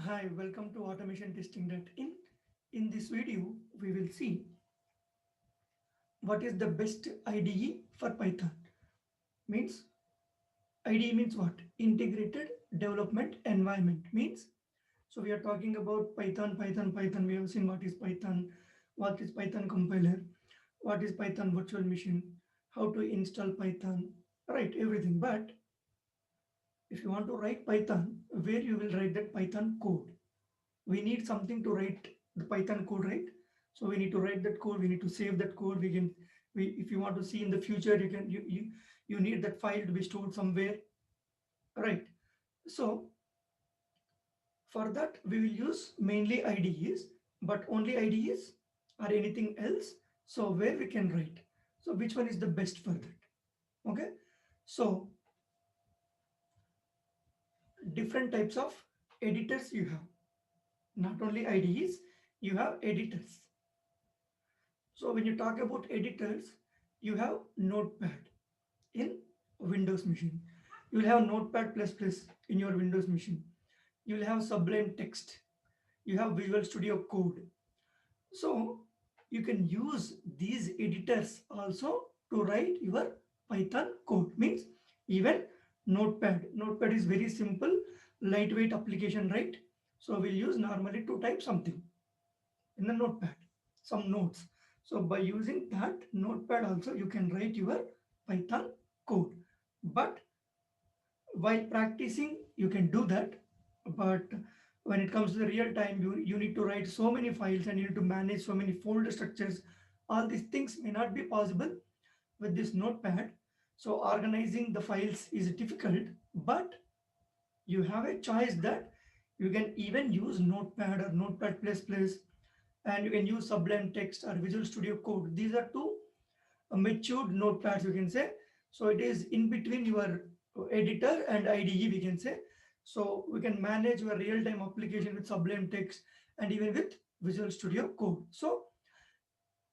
Hi, welcome to automation testing.in. In this video, we will see what is the best IDE for Python. Means IDE means what? Integrated Development Environment means. So we are talking about Python. We have seen what is Python compiler, what is Python virtual machine, how to install Python, right? Everything. But if you want to write Python, where you will write that Python code? We need something to write the Python code, right? So we need to write that code, we need to save that code. If you want to see in the future, you need that file to be stored somewhere, right? So for that we will use mainly IDEs, but only IDEs or anything else. So where we can write, so which one is the best for that? Okay, so different types of editors you have, not only IDEs, you have editors. So when you talk about editors, you have Notepad in Windows machine. You will have Notepad++ in your Windows machine. You will have Sublime Text. You have Visual Studio Code. So you can use these editors also to write your Python code. Means even Notepad. Notepad is very simple, lightweight application, right? So we'll use normally to type something in the Notepad, some notes. So by using that Notepad also you can write your Python code. But while practicing you can do that. But when it comes to the real time, you need to write so many files and you need to manage so many folder structures. All these things may not be possible with this Notepad. So organizing the files is difficult, but you have a choice that you can even use Notepad or Notepad++, and you can use Sublime Text or Visual Studio Code. These are two matured notepads, you can say. So it is in between your editor and IDE, we can say. So we can manage your real-time application with Sublime Text and even with Visual Studio Code. So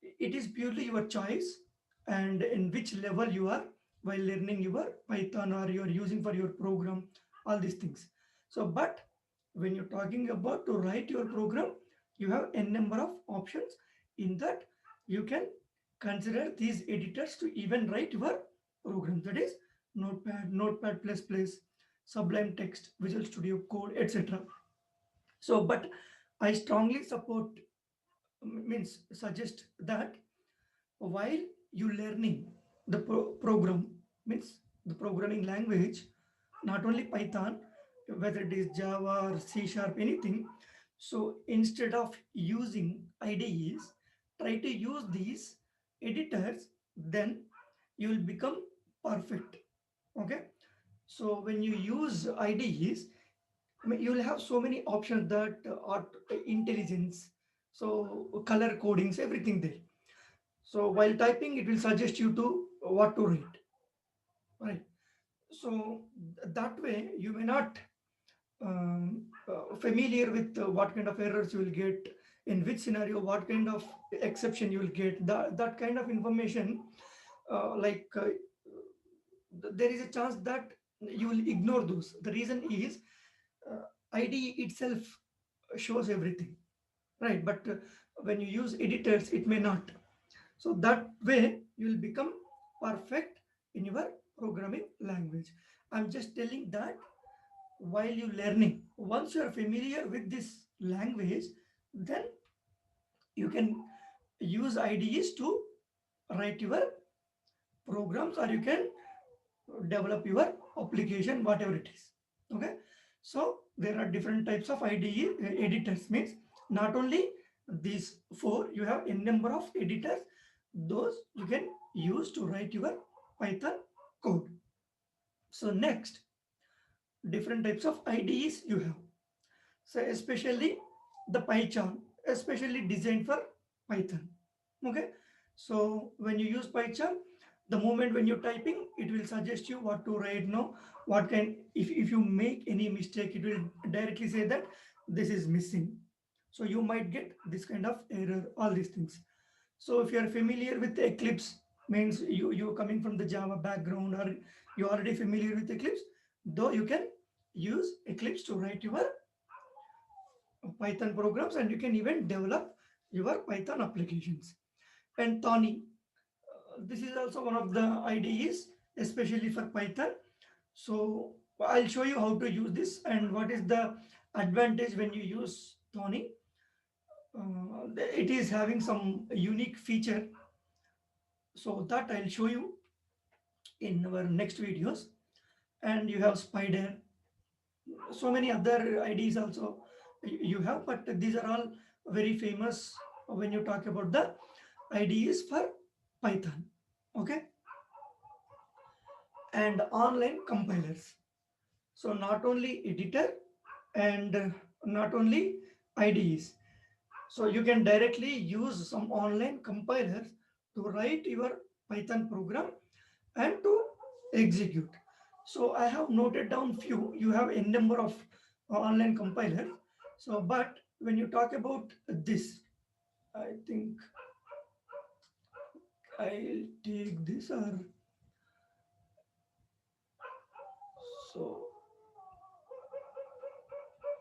it is purely your choice and in which level you are while learning your Python or you are using for your program, all these things. So but when you're talking about to write your program, you have a number of options. In that you can consider these editors to even write your program, that is Notepad, Notepad++, Sublime Text, Visual Studio Code, etc. So but I strongly support, means suggest that while you learning the program, means the programming language, not only Python, whether it is Java or C sharp, anything. So instead of using IDEs, try to use these editors, then you will become perfect. Okay, so when you use IDEs, I mean, you will have so many options that art intelligence, so color codings, everything there. So while typing, it will suggest you to what to read, right? So that way you may not familiar with what kind of errors you will get, in which scenario, what kind of exception you will get. That kind of information, there is a chance that you will ignore those. The reason is IDE itself shows everything, right? But when you use editors, it may not. So that way you will become perfect in your programming language. I'm just telling that while you learning, once you are familiar with this language, then you can use IDEs to write your programs, or you can develop your application, whatever it is. Okay, so there are different types of IDE editors. Means not only these four, you have a number of editors, those you can use to write your Python code. So next, different types of IDEs you have. So especially the PyCharm, especially designed for Python. Okay, so when you use PyCharm, the moment when you're typing, it will suggest you what to write now, what kind, if you make any mistake, it will directly say that this is missing. So you might get this kind of error, all these things. So if you are familiar with Eclipse, means you're coming from the Java background, or you're already familiar with Eclipse, though you can use Eclipse to write your Python programs, and you can even develop your Python applications. And Thonny, this is also one of the IDEs, especially for Python. So I'll show you how to use this and what is the advantage when you use Thonny. It is having some unique feature, so that I'll show you in our next videos. And you have Spyder, so many other IDs also you have, but these are all very famous when you talk about the IDEs for Python. Okay, and online compilers. So not only editor and not only IDEs. So you can directly use some online compilers to write your Python program and to execute. So I have noted down few. You have a number of online compilers. So, but when you talk about this, I think I'll take this, or so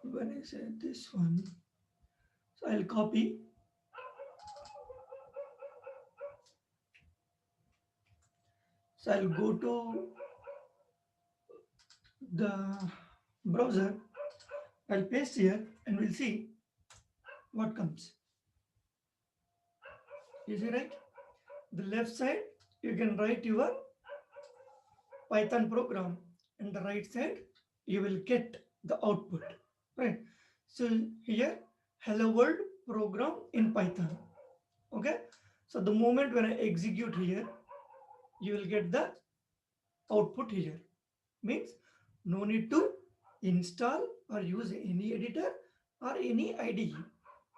when I say this one, so I'll copy. So I'll go to the browser, I'll paste here, and we'll see what comes. You see, right? The left side, you can write your Python program, and the right side, you will get the output, right? So here, hello world program in Python. Okay. So the moment when I execute here, you will get the output here. Means no need to install or use any editor or any IDE.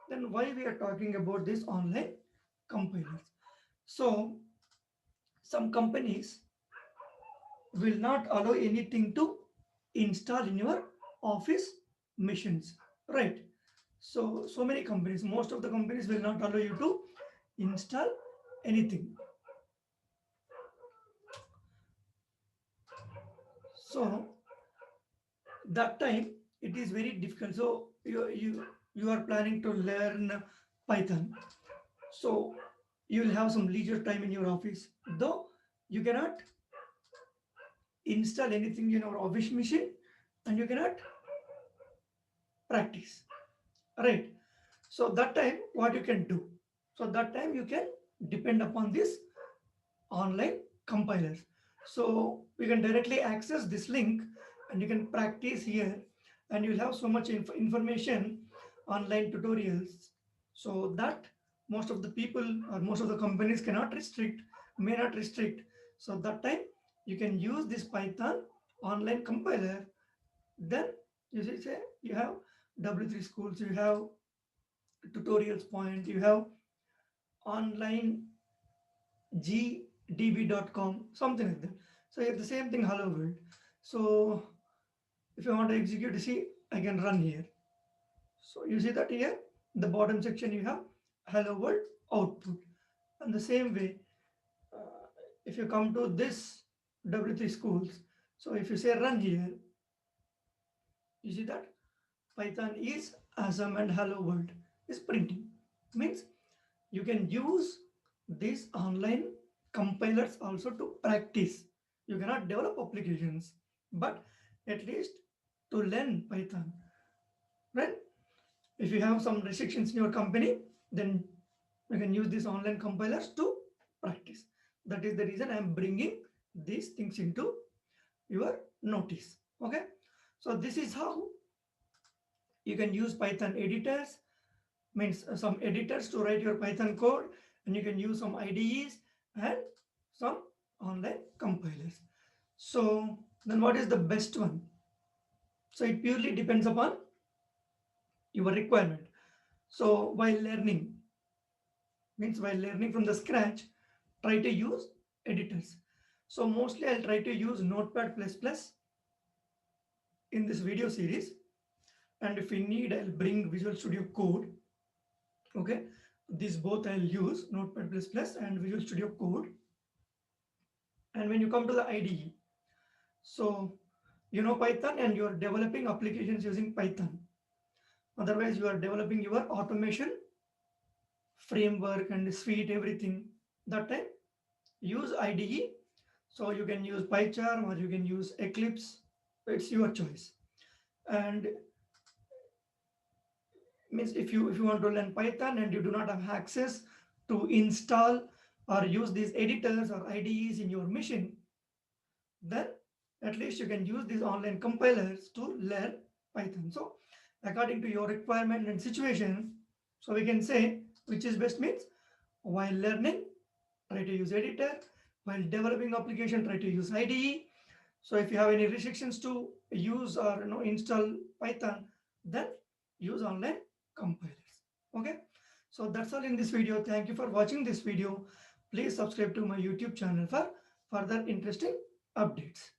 Then why we are talking about this online compilers? So some companies will not allow anything to install in your office machines, right? So many companies, most of the companies will not allow you to install anything. So that time it is very difficult. So you are planning to learn Python, so you will have some leisure time in your office, though you cannot install anything in your office machine, and you cannot practice, right? So that time what you can do, so that time you can depend upon this online compilers. So you can directly access this link and you can practice here, and you'll have so much information, online tutorials, so that most of the people or most of the companies cannot restrict, may not restrict. So that time you can use this Python online compiler. Then you see, say you have W3 schools, you have tutorials point, you have online gdb.com, something like that. So you have the same thing, hello world. So if I want to execute, you see, I can run here. So you see that here, in the bottom section, you have hello world output. And the same way, if you come to this W3 schools, so if you say run here, you see that Python is awesome and hello world is printing. Means you can use these online compilers also to practice. You cannot develop applications, but at least to learn Python, right? If you have some restrictions in your company, then you can use these online compilers to practice. That is the reason I am bringing these things into your notice. Okay, so this is how you can use Python editors, means some editors to write your Python code, and you can use some IDEs and some online compilers. So then what is the best one? So it purely depends upon your requirement. So while learning, means while learning from the scratch, try to use editors. So mostly I'll try to use Notepad++ in this video series, and if we need, I'll bring Visual Studio Code. Okay, these both I'll use, Notepad++ and Visual Studio Code. And when you come to the IDE, so you know Python and you're developing applications using Python. Otherwise, you are developing your automation framework and suite, everything. That time, use IDE. So you can use PyCharm or you can use Eclipse. It's your choice. And means if you want to learn Python and you do not have access to install or use these editors or IDEs in your machine, then at least you can use these online compilers to learn Python. So according to your requirement and situation, so we can say which is best means while learning, try to use editor. While developing application, try to use IDE. So if you have any restrictions to use or install Python, then use online compilers. Okay. So that's all in this video. Thank you for watching this video. Please subscribe to my YouTube channel for further interesting updates.